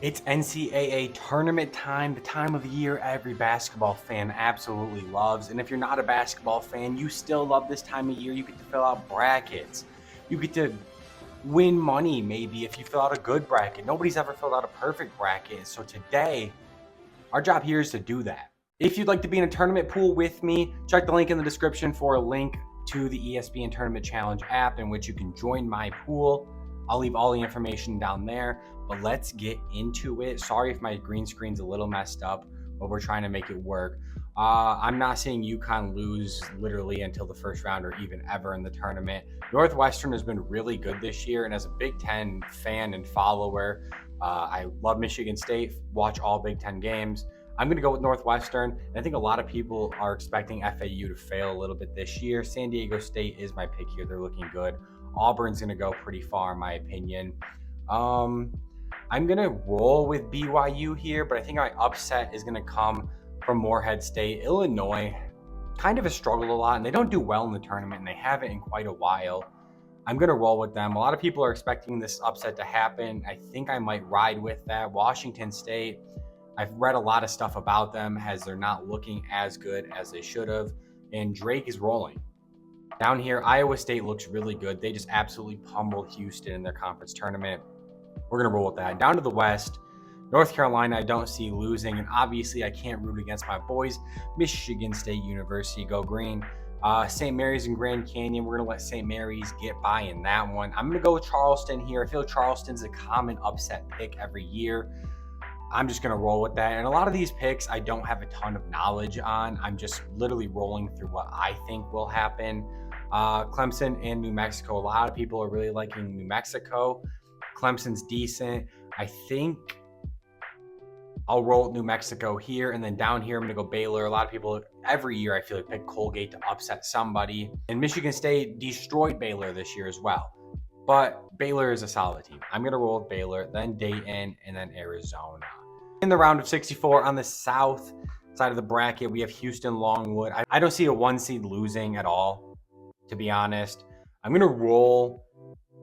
It's NCAA tournament time, the time of the year every basketball fan absolutely loves. And if you're not a basketball fan, you still love this time of year. You get to fill out brackets. You get to win money, maybe, if you fill out a good bracket. Nobody's ever filled out a perfect bracket. So today, our job here is to do that. If you'd like to be in a tournament pool with me, check the link in the description for a link to the ESPN Tournament Challenge app in which you can join my pool. I'll leave all the information down there, but let's get into it. Sorry if my green screen's a little messed up, but we're trying to make it work. I'm not seeing UConn lose literally until the first round or even ever in the tournament. Northwestern has been really good this year, and as a Big Ten fan and follower, I love Michigan State, watch all Big Ten games. I'm going to go with Northwestern. And I think a lot of people are expecting FAU to fail a little bit this year. San Diego State is my pick here. They're looking good. Auburn's going to go pretty far, in my opinion. I'm going to roll with BYU here, but I think my upset is going to come from Morehead State. Illinois kind of has struggled a lot, and they don't do well in the tournament, and they haven't in quite a while. I'm going to roll with them. A lot of people are expecting this upset to happen. I think I might ride with that. Washington State, I've read a lot of stuff about them as they're not looking as good as they should have. And Drake is rolling. Down here, Iowa State looks really good. They just absolutely pummeled Houston in their conference tournament. We're going to roll with that. Down to the West, North Carolina, I don't see losing. And obviously, I can't root against my boys. Michigan State University, go green. St. Mary's and Grand Canyon, we're going to let St. Mary's get by in that one. I'm going to go with Charleston here. I feel Charleston's a common upset pick every year. I'm just going to roll with that. And a lot of these picks, I don't have a ton of knowledge on. I'm just literally rolling through what I think will happen. Clemson and New Mexico. A lot of people are really liking New Mexico. Clemson's decent. I think I'll roll New Mexico here, and then down here I'm going to go Baylor. A lot of people every year I feel like pick Colgate to upset somebody. And Michigan State destroyed Baylor this year as well. But Baylor is a solid team. I'm going to roll with Baylor, then Dayton, and then Arizona. In the round of 64 on the south side of the bracket, we have Houston Longwood. I don't see a one seed losing at all, to be honest. I'm going to roll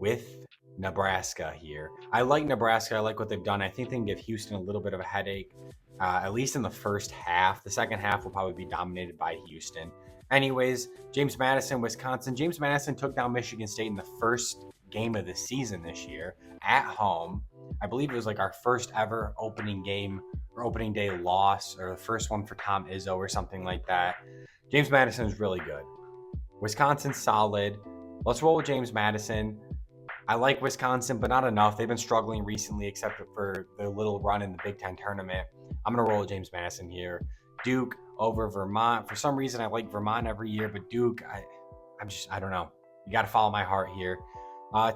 with Nebraska here. I like Nebraska. I like what they've done. I think they can give Houston a little bit of a headache, at least in the first half. The second half will probably be dominated by Houston. Anyways, James Madison, Wisconsin. James Madison took down Michigan State in the first game of the season this year at home. I believe it was like our first ever opening game or opening day loss, or the first one for Tom Izzo or something like that. James Madison is really good. Wisconsin's solid. Let's roll with James Madison. I like Wisconsin, but not enough. They've been struggling recently, except for their little run in the Big Ten tournament. I'm going to roll with James Madison here. Duke over Vermont. For some reason, I like Vermont every year, but Duke, I don't know. You got to follow my heart here.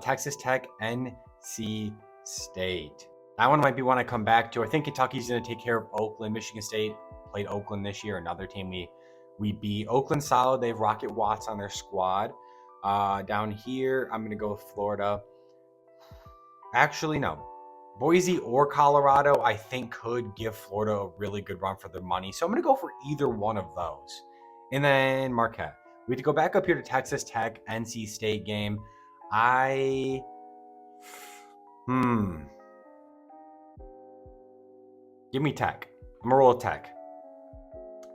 Texas Tech, NC State. That one might be one I come back to. I think Kentucky's going to take care of Oakland. Michigan State played Oakland this year, another team we beat. Oakland solid. They have Rocket Watts on their squad. Down here, I'm going to go with Florida. Actually, no. Boise or Colorado, I think, could give Florida a really good run for their money. So I'm going to go for either one of those. And then Marquette. We have to go back up here to Texas Tech, NC State game. Give me Tech. I'm going to roll with Tech.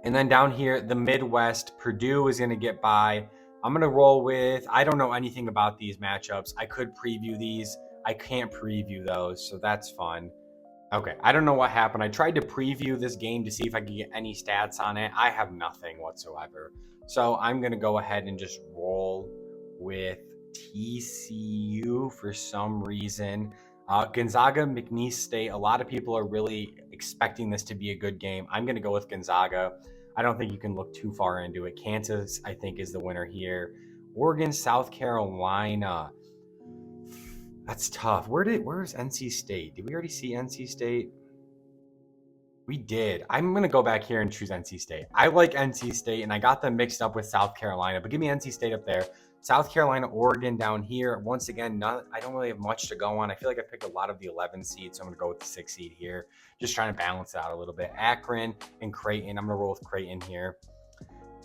And then down here, the Midwest, Purdue is going to get by. I'm going to roll with, I don't know anything about these matchups. I could preview these. I can't preview those, so that's fun. Okay, I don't know what happened. I tried to preview this game to see if I could get any stats on it. I have nothing whatsoever. So I'm going to go ahead and just roll with TCU for some reason. Gonzaga, McNeese State. A lot of people are really expecting this to be a good game. I'm going to go with Gonzaga. I don't think you can look too far into it. Kansas, I think, is the winner here. Oregon, South Carolina. That's tough. Where's NC State? Did we already see NC State? We did. I'm going to go back here and choose NC State. I like NC State, and I got them mixed up with South Carolina, but give me NC State up there. South Carolina, Oregon down here. Once again, I don't really have much to go on. I feel like I picked a lot of the 11 seeds, so I'm going to go with the 6 seed here. Just trying to balance it out a little bit. Akron and Creighton. I'm going to roll with Creighton here.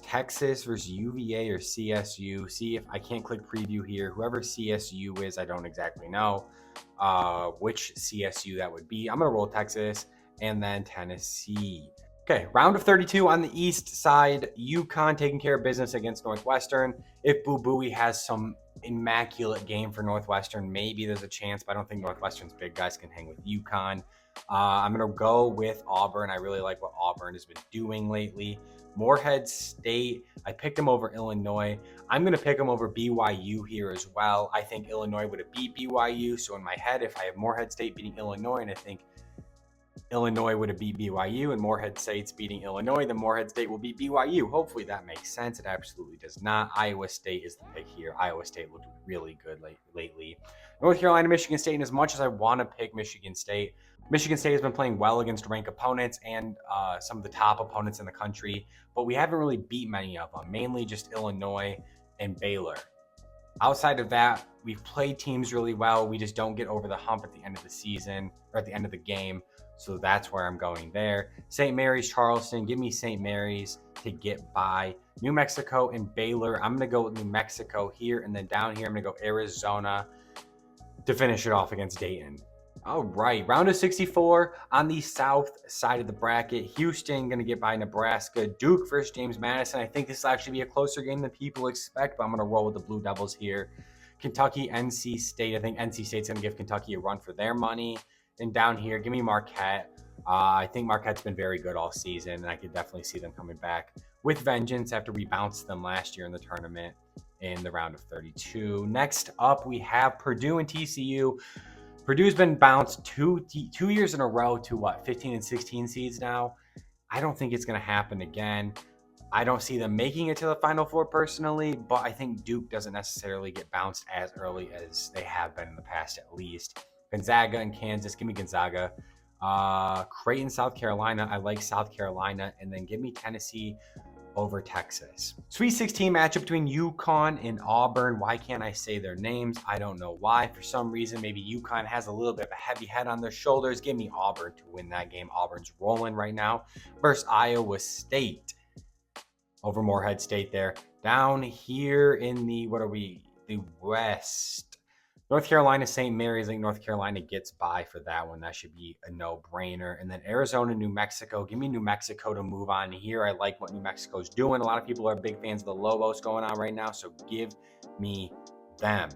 Texas versus UVA or CSU. See if I can't click preview here. Whoever CSU is, I don't exactly know which CSU that would be. I'm going to roll Texas and then Tennessee. Okay, round of 32 on the east side. UConn taking care of business against Northwestern. If Boo Booey has some immaculate game for Northwestern, maybe there's a chance, but I don't think Northwestern's big guys can hang with UConn. I'm going to go with Auburn. I really like what Auburn has been doing lately. Morehead State, I picked them over Illinois. I'm going to pick them over BYU here as well. I think Illinois would have beat BYU. So in my head, if I have Morehead State beating Illinois, and I think Illinois would have beat BYU and Morehead State's beating Illinois, then Morehead State will beat BYU. Hopefully that makes sense. It absolutely does not. Iowa State is the pick here. Iowa State looked really good lately. North Carolina, Michigan State, and as much as I want to pick Michigan State has been playing well against ranked opponents and some of the top opponents in the country, but we haven't really beat many of them, mainly just Illinois and Baylor. Outside of that, we've played teams really well. We just don't get over the hump at the end of the season or at the end of the game. So that's where I'm going there. St. Mary's, Charleston. Give me St. Mary's to get by. New Mexico and Baylor. I'm going to go with New Mexico here. And then down here, I'm going to go Arizona to finish it off against Dayton. All right, round of 64 on the south side of the bracket. Houston going to get by Nebraska. Duke versus James Madison. I think this will actually be a closer game than people expect, but I'm going to roll with the Blue Devils here. Kentucky, NC State. I think NC State's going to give Kentucky a run for their money. And down here, give me Marquette. I think Marquette's been very good all season, and I could definitely see them coming back with vengeance after we bounced them last year in the tournament in the round of 32. Next up, we have Purdue and TCU. Purdue's been bounced two years in a row to 15 and 16 seeds now. I don't think it's going to happen again. I don't see them making it to the Final Four personally, but I think Duke doesn't necessarily get bounced as early as they have been in the past at least. Gonzaga and Kansas. Give me Gonzaga. Creighton, South Carolina. I like South Carolina. And then give me Tennessee over Texas. Sweet 16 matchup between UConn and Auburn. Why can't I say their names? I don't know why. For some reason, maybe UConn has a little bit of a heavy head on their shoulders. Give me Auburn to win that game. Auburn's rolling right now. Versus Iowa State. Over Morehead State there. Down here in the, the West. North Carolina, St. Mary's. I think North Carolina gets by for that one. That should be a no-brainer. And then Arizona, New Mexico. Give me New Mexico to move on here. I like what New Mexico's doing. A lot of people are big fans of the Lobos going on right now, so give me them.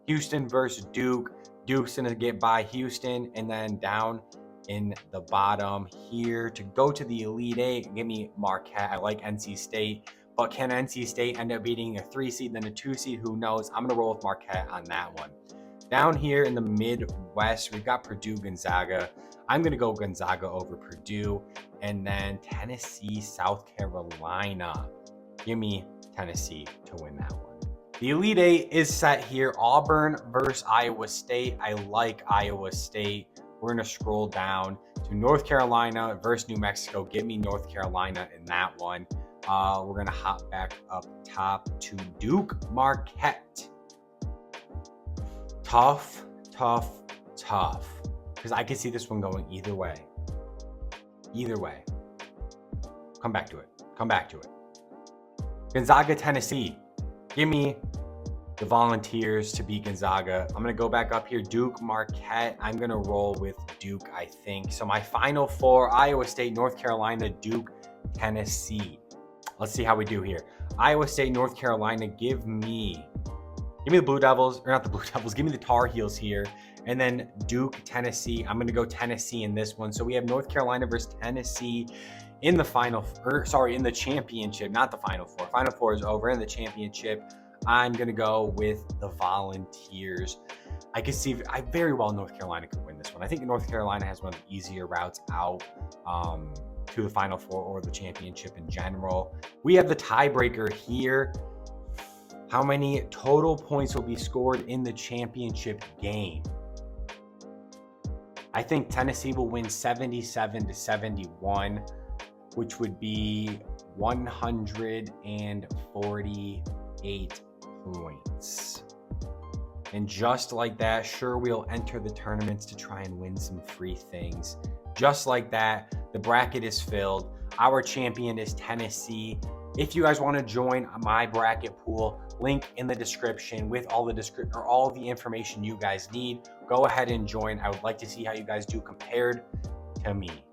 Houston versus Duke. Duke's going to get by Houston. And then down in the bottom here to go to the Elite Eight, give me Marquette. I like NC State. But can NC State end up beating a 3 seed, then a 2 seed? Who knows? I'm going to roll with Marquette on that one. Down here in the Midwest, we've got Purdue, Gonzaga. I'm going to go Gonzaga over Purdue. And then Tennessee, South Carolina. Give me Tennessee to win that one. The Elite Eight is set here. Auburn versus Iowa State. I like Iowa State. We're going to scroll down to North Carolina versus New Mexico. Give me North Carolina in that one. We're going to hop back up top to Duke, Marquette. Tough. Because I can see this one going either way. Come back to it. Gonzaga, Tennessee. Give me the Volunteers to beat Gonzaga. I'm going to go back up here. Duke, Marquette. I'm going to roll with Duke, I think. So my Final Four, Iowa State, North Carolina, Duke, Tennessee. Let's see how we do here. Iowa State, North Carolina. Give me the Blue Devils, or not the Blue Devils. Give me the Tar Heels here. And then Duke, Tennessee. I'm going to go Tennessee in this one. So we have North Carolina versus Tennessee in the championship, not the Final Four. Final Four is over. In the championship, I'm going to go with the Volunteers. I very well North Carolina could win this one. I think North Carolina has one of the easier routes out to the Final Four or the championship in general. We have the tiebreaker here. How many total points will be scored in the championship game? I think Tennessee will win 77-71, which would be 148 points. And just like that, sure, we'll enter the tournaments to try and win some free things. Just like that, the bracket is filled. Our champion is Tennessee. If you guys want to join my bracket pool, link in the description with all the information you guys need. Go ahead and join. I would like to see how you guys do compared to me.